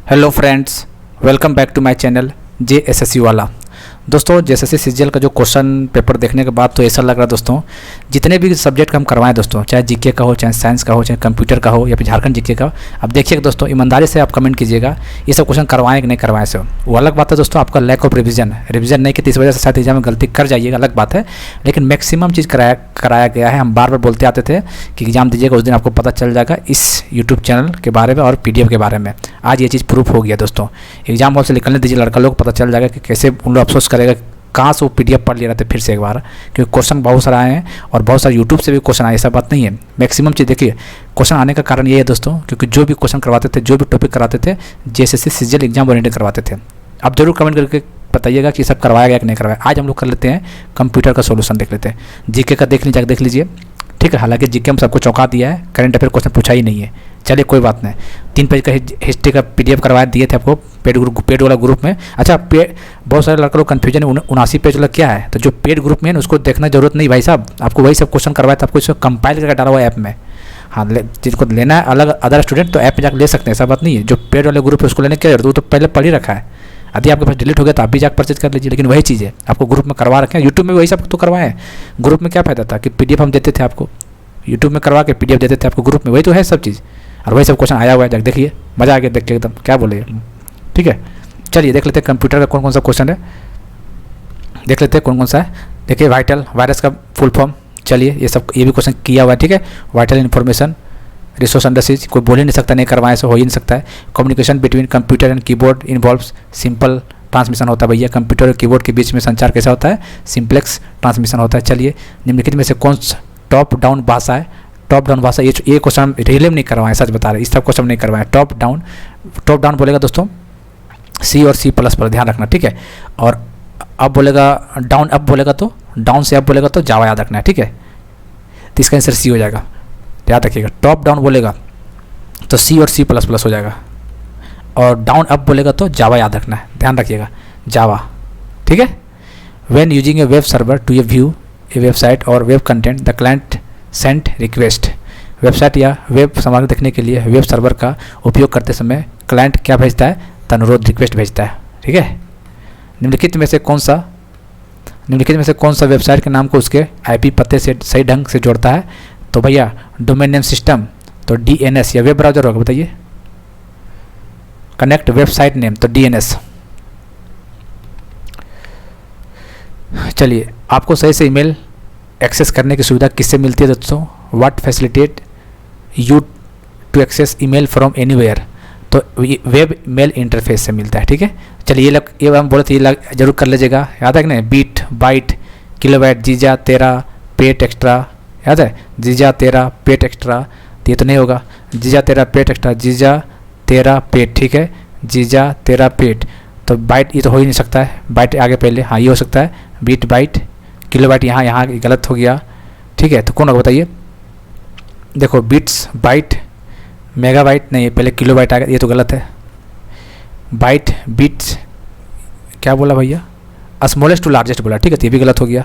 Hello friends, welcome back to my channel JSSC वाला। दोस्तों, JSSC CGL का जो क्वेश्चन पेपर देखने के बाद तो ऐसा लग रहा है दोस्तों, जितने भी सब्जेक्ट का हम करवाएं दोस्तों, चाहे जीके का हो, चाहे साइंस का हो, चाहे कंप्यूटर का हो या फिर झारखंड जीके का, अब देखिएगा दोस्तों, ईमानदारी से आप कमेंट कीजिएगा ये सब क्वेश्चन करवाएं कि नहीं करवाएं। से वो अलग बात है दोस्तों, आपका लैक ऑफ रिवीजन नहीं की, इस वजह से शायद एग्जाम में गलती कर जाइएगा, अलग बात है। लेकिन मैक्सिमम चीज़ कराया गया है। हम बार बार बोलते आते थे कि एग्जाम दीजिएगा, उस दिन आपको पता चल जाएगा इस यूट्यूब चैनल के बारे में और PDF के बारे में। आज ये चीज़ प्रूफ हो गया दोस्तों। एग्जाम हॉल से निकलने दीजिए, लड़का लोग पता चल जाएगा कि कैसे उन लोग अफसोस करेगा कहाँ से वो PDF पढ़ ले रहे थे फिर से एक बार, क्योंकि क्वेश्चन बहुत सारे आए हैं और बहुत सारे यूट्यूब से भी क्वेश्चन आए, ऐसा बात नहीं है। मैक्सिमम चीज़ देखिए, क्वेश्चन आने का कारण ये है दोस्तों, क्योंकि जो भी क्वेश्चन करवाते थे, जो भी टॉपिक कराते थे, JSSC सीजीएल एग्जाम ओरिएंटेड करवाते थे। आप जरूर कमेंट करके बताइएगा कि सब करवाया गया कि नहीं करवाया। आज हम लोग कर लेते हैं कंप्यूटर का सोल्यूशन, देख लेते हैं। जीके का देख लीजिए, ठीक है। हालांकि जीके में सबको चौंका दिया है, करंट अफेयर क्वेश्चन पूछा ही नहीं है। चलिए कोई बात नहीं, 3 पेज का हिस्ट्री का PDF करवा दिए थे आपको पेड वाला ग्रुप में। अच्छा, बहुत सारे लड़का लोग कन्फ्यूजन है 79 पेज वाला क्या है, तो जो पेड ग्रुप में है उसको देखना जरूरत नहीं भाई साहब, आपको वही सब क्वेश्चन करवाया था, आपको इसको कंपाइल करके डाला हुआ ऐप में। हाँ, जिनको लेना है अलग अदर स्टूडेंट तो ऐप में जाकर ले सकते हैं, ऐसा बात नहीं है। जो पेड वाले ग्रुप है उसको लेने की जरूरत, वो तो पहले पढ़ ही रखा है। यदि आपके पास डिलीट हो गया तो आप भी जाकर परचेज कर लीजिए, लेकिन वही चीज़ है, आपको ग्रुप में करवा रखे हैं। यूट्यूब में वही सब तो करवाएं। ग्रुप में क्या फ़ायदा था कि PDF हम देते थे आपको, यूट्यूब में करवा के PDF देते थे आपको, ग्रुप में वही तो है सब चीज़, और वही सब क्वेश्चन आया हुआ है। जाकर देखिए, मज़ा आ गया देख के एकदम, क्या बोले। ठीक है, चलिए देख लेते हैं कंप्यूटर का कौन कौन सा क्वेश्चन है, देख लेते हैं कौन कौन सा है। देखिए, वायरस का फुल फॉर्म, चलिए ये भी क्वेश्चन किया हुआ है, ठीक है। वाइटल इन्फॉर्मेशन रिसोर्स अंडरसीज, कोई बोल ही नहीं सकता, नहीं करवाएं से हो ही नहीं सकता है। Communication between computer and keyboard involves simple transmission होता है भैया, कंप्यूटर और कीबोर्ड के बीच में संचार कैसा होता है, सिंप्लेक्स ट्रांसमिशन होता है। चलिए, निम्नलिखित में से कौन टॉप डाउन भाषा है, टॉप डाउन भाषा, ये क्वेश्चन रियली में नहीं करवाएं, सच बता रहे, इस सब क्वेश्चन नहीं करवाएं। टॉप डाउन बोलेगा दोस्तों C और C+ पर ध्यान रखना, ठीक है। और अब बोलेगा डाउन अप बोलेगा तो, डाउन से अप बोलेगा तो जावा याद रखना है, ठीक है। तो इसका आंसर C हो जाएगा, याद रखिएगा। टॉप डाउन बोलेगा तो C और C++ हो जाएगा, और डाउन अप बोलेगा तो जावा याद रखना है, ध्यान रखिएगा, जावा, ठीक है। When using a web server to view a website और web content the client send request. Website या वेब सामग्री देखने के लिए वेब सर्वर का उपयोग करते समय क्लाइंट क्या भेजता है, तो अनुरोध रिक्वेस्ट भेजता है, ठीक है। निम्नलिखित में से कौन सा वेबसाइट के नाम को उसके IP पते से सही ढंग से जोड़ता है, तो भैया डोमेन नेम सिस्टम तो DNS या वेब ब्राउजर होगा, बताइए। कनेक्ट वेबसाइट नेम तो DNS। चलिए, आपको सही से ईमेल एक्सेस करने की सुविधा किससे मिलती है दोस्तों, what facilitate you to access email from anywhere, तो वेब मेल इंटरफेस से मिलता है, ठीक है। चलिए, ये हम बोले थे, ये जरूर कर लीजिएगा, याद है कि नहीं। बीट बाइट किलोबाइट जीजा तेरा पेट एक्स्ट्रा, याद है, जीजा तेरा पेट एक्स्ट्रा, तो ये तो नहीं होगा, जीजा तेरा पेट एक्स्ट्रा, जीजा तेरा पेट, ठीक है, जीजा तेरा पेट, तो बाइट ये तो हो ही नहीं सकता है, बाइट आगे पहले, हाँ ये हो सकता है, बीट बाइट किलोबाइट, यहाँ गलत हो गया, ठीक है। तो कौन होगा बताइए, देखो बीट्स बाइट मेगाबाइट नहीं, पहले किलोबाइट आ गया, ये तो गलत है। बाइट बीट्स क्या बोला भैया, स्मॉलेस्ट टू लार्जेस्ट बोला, ठीक है, तो ये भी गलत हो गया,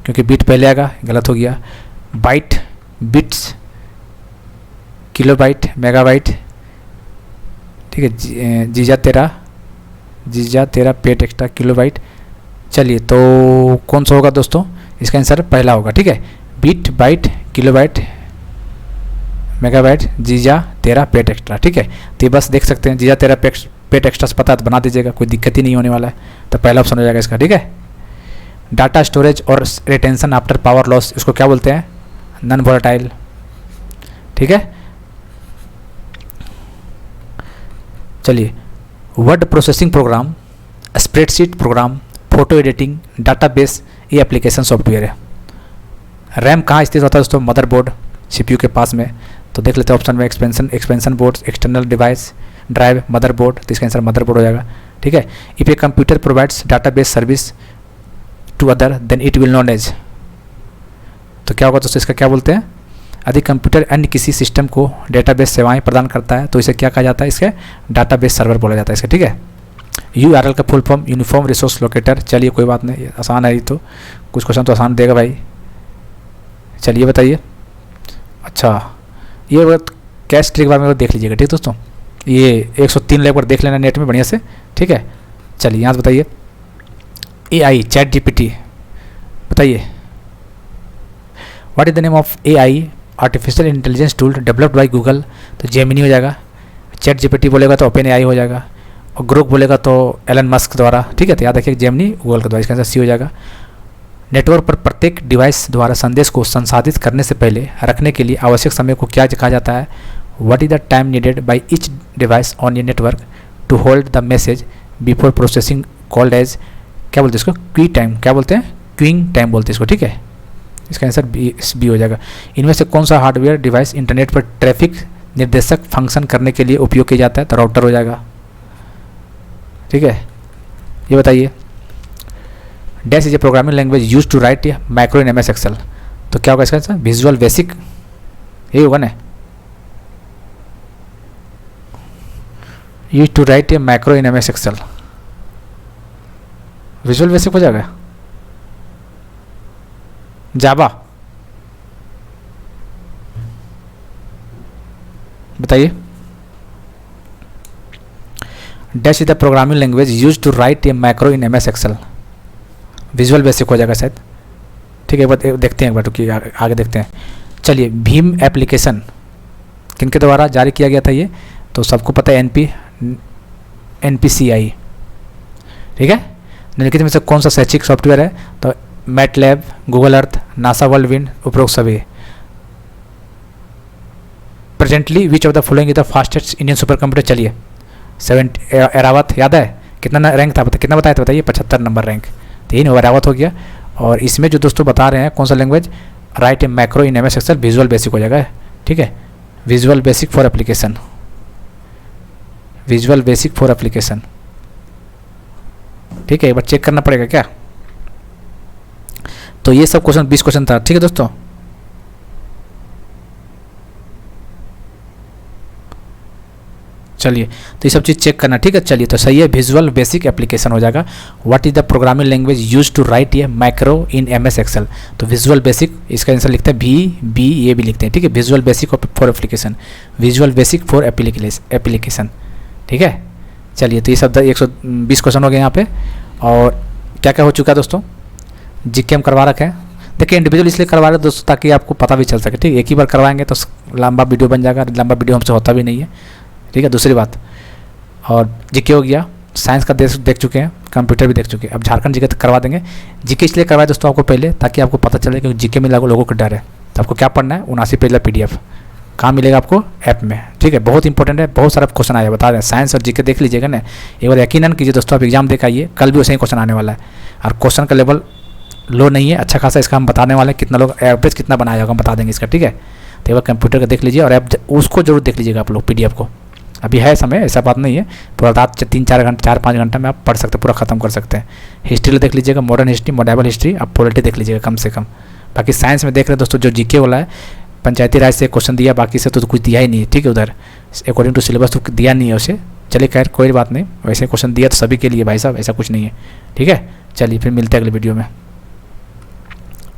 क्योंकि बीट पहले आएगा, गलत हो गया। बाइट बिट्स किलोबाइट मेगाबाइट, ठीक है। जीजा तेरा पेट एक्स्ट्रा किलोबाइट। चलिए, तो कौन सा होगा दोस्तों, इसका आंसर पहला होगा, ठीक है। बीट बाइट किलोबाइट मेगाबाइट जीजा तेरा पेट एक्स्ट्रा, ठीक है। तो ये बस देख सकते हैं, जीजा तेरा पेट एक्स्ट्रा से पता है तो बना दीजिएगा, कोई दिक्कत ही नहीं होने वाला है, तो पहला ऑप्शन हो जाएगा इसका, ठीक है। डाटा स्टोरेज और रिटेंशन आफ्टर पावर लॉस, इसको क्या बोलते हैं, नॉन वोलेटाइल, ठीक है। चलिए, word processing program, spreadsheet programme, photo editing, database, ये एप्लीकेशन सॉफ्टवेयर है। रैम कहाँ स्थित होता है दोस्तों, मदरबोर्ड CPU के पास में, तो देख लेते हैं ऑप्शन में, expansion board, external device, drive, motherboard, तो इसका आंसर मदरबोर्ड हो जाएगा, ठीक है। If a computer provides database service to other then it will known as, तो क्या होगा दोस्तों, इसका क्या बोलते हैं, यदि कंप्यूटर अन्य किसी सिस्टम को डेटाबेस सेवाएं प्रदान करता है तो इसे क्या कहा जाता है, इसके डाटाबेस सर्वर बोला जाता है इसका, ठीक है। URL का full form uniform resource locator, चलिए कोई बात नहीं, आसान है, ये तो कुछ क्वेश्चन तो आसान देगा भाई। चलिए बताइए, अच्छा ये कैश ट्री के बारे में देख लीजिएगा, ठीक दोस्तों। ये 103 लाइक पर देख लेना नेट में बढ़िया से, ठीक है। चलिए यहाँ से बताइए AI चैट GPT, बताइए what is the name of AI artificial intelligence tool developed by Google. तो जेमिनी हो जाएगा, चैट GPT बोलेगा तो ओपन AI हो जाएगा, और ग्रुप बोलेगा तो एलन मस्क द्वारा, ठीक है। तो याद रखिए जेमिनी गूगल के द्वारा, इसका आंसर सी हो जाएगा। नेटवर्क पर प्रत्येक डिवाइस द्वारा संदेश को संसाधित करने से पहले रखने के लिए आवश्यक समय को क्या कहा जाता है। What is the time needed by each device on your network to hold the message before processing called as, क्या बोलते हैं इसको, क्यू टाइम, क्या बोलते हैं, क्यूइंग टाइम बोलते हैं इसको, ठीक है। इसका आंसर बी हो जाएगा। इनमें से कौन सा हार्डवेयर डिवाइस इंटरनेट पर ट्रैफिक निर्देशक फंक्शन करने के लिए उपयोग किया जाता है। तो राउटर हो जाएगा, ठीक है। ये बताइए dash is a programming language use to write a macro in MS Excel. तो क्या होगा इसका आंसर, विजुअल बेसिक, यही होगा ना, use to write a macro in MS Excel, Visual Basic हो जाएगा। जावा, बताइए dash is the programming language use to write a macro in MS Excel, Visual Basic हो जाएगा शायद, ठीक है। एक बार देखते हैं, एक बार रुकिए आगे देखते हैं। चलिए भीम एप्लीकेशन किनके द्वारा जारी किया गया था ये, तो सबको पता है NPCI, ठीक है। निम्नलिखित में से कौन सा शैक्षिक सॉफ्टवेयर है। तो MATLAB, Google Earth, NASA world wind, उपरोक्त सभी। Presently which of the following is the fastest Indian super computer. चलिए 7 एरावत, याद है कितना रैंक था, कितना बताया था बताइए, 75 नंबर रैंक, तो ये एरावत हो गया। और इसमें जो दोस्तों बता रहे हैं कौन सा language, right a macro in MS Excel, Visual Basic हो जाएगा, ठीक है। Visual Basic for application, Visual Basic for application, ठीक है। एक बार चेक करना पड़ेगा क्या। तो ये सब क्वेश्चन 20 क्वेश्चन था, ठीक है दोस्तों। चलिए तो ये सब चीज़ चेक करना, ठीक है। चलिए तो सही है, विजुअल बेसिक एप्लीकेशन हो जाएगा। What is the programming language use to write a macro in MS Excel. तो विजुअल बेसिक, इसका आंसर लिखते हैं बी, ये भी लिखते हैं, ठीक है। Visual Basic for application, Visual Basic for application, ठीक है। चलिए तो ये सब 120 क्वेश्चन हो गए यहाँ पे। और क्या क्या हो चुका है दोस्तों, GK हम करवा रखे हैं। देखिए इंडिविजुअल इसलिए करवा रहे हैं दोस्तों ताकि आपको पता भी चल सके, ठीक है। एक ही बार करवाएंगे तो लंबा वीडियो बन जाएगा, लंबा वीडियो हमसे होता भी नहीं है, ठीक है। दूसरी बात, और GK हो गया, साइंस का देख चुके हैं, कंप्यूटर भी देख चुके हैं, अब झारखंड GK करवा देंगे। GK इसलिए करवाए दोस्तों आपको पहले ताकि आपको पता चले कि GK में लोगों को डर है। तो आपको क्या पढ़ना है, 79 पेज का PDF कहाँ मिलेगा आपको, ऐप में, ठीक है। बहुत इंपॉर्टेंट है, बहुत सारा क्वेश्चन आया, बता दें। साइंस और GK देख लीजिएगा ना, एक बार यकीनन कीजिए दोस्तों, आप एग्जाम देख आइए, कल भी वैसे ही क्वेश्चन आने वाला है। और क्वेश्चन का लेवल लो नहीं है, अच्छा खासा इसका हम बताने वाले हैं, कितना लोग एवरेज कितना बनाया होगा हम बता देंगे इसका, ठीक है। तो एक बार कंप्यूटर का देख लीजिए, और ऐप उसको जरूर देख लीजिएगा आप लोग, PDF को। अभी है समय, ऐसा बात नहीं है, पूरा रात 3-4 घंटे 4-5 घंटे में आप पढ़ सकते हैं, पूरा खत्म कर सकते हैं। हिस्ट्री देख लीजिएगा, मॉडर्न हिस्ट्री, मॉडर्न हिस्ट्री, आप पॉलिटी देख लीजिएगा कम से कम। बाकी साइंस में देख रहे हैं दोस्तों, जो GK वाला है पंचायती राज से क्वेश्चन दिया, बाकी से तो कुछ दिया ही नहीं है, ठीक है। उधर अकॉर्डिंग टू सिलेबस तो दिया नहीं है उसे। चलिए खैर कोई बात नहीं, वैसे क्वेश्चन दिया तो सभी के लिए भाई साहब, ऐसा कुछ नहीं है, ठीक है। चलिए फिर मिलते हैं अगले वीडियो में।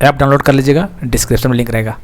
ऐप डाउनलोड कर लीजिएगा, डिस्क्रिप्शन में लिंक रहेगा।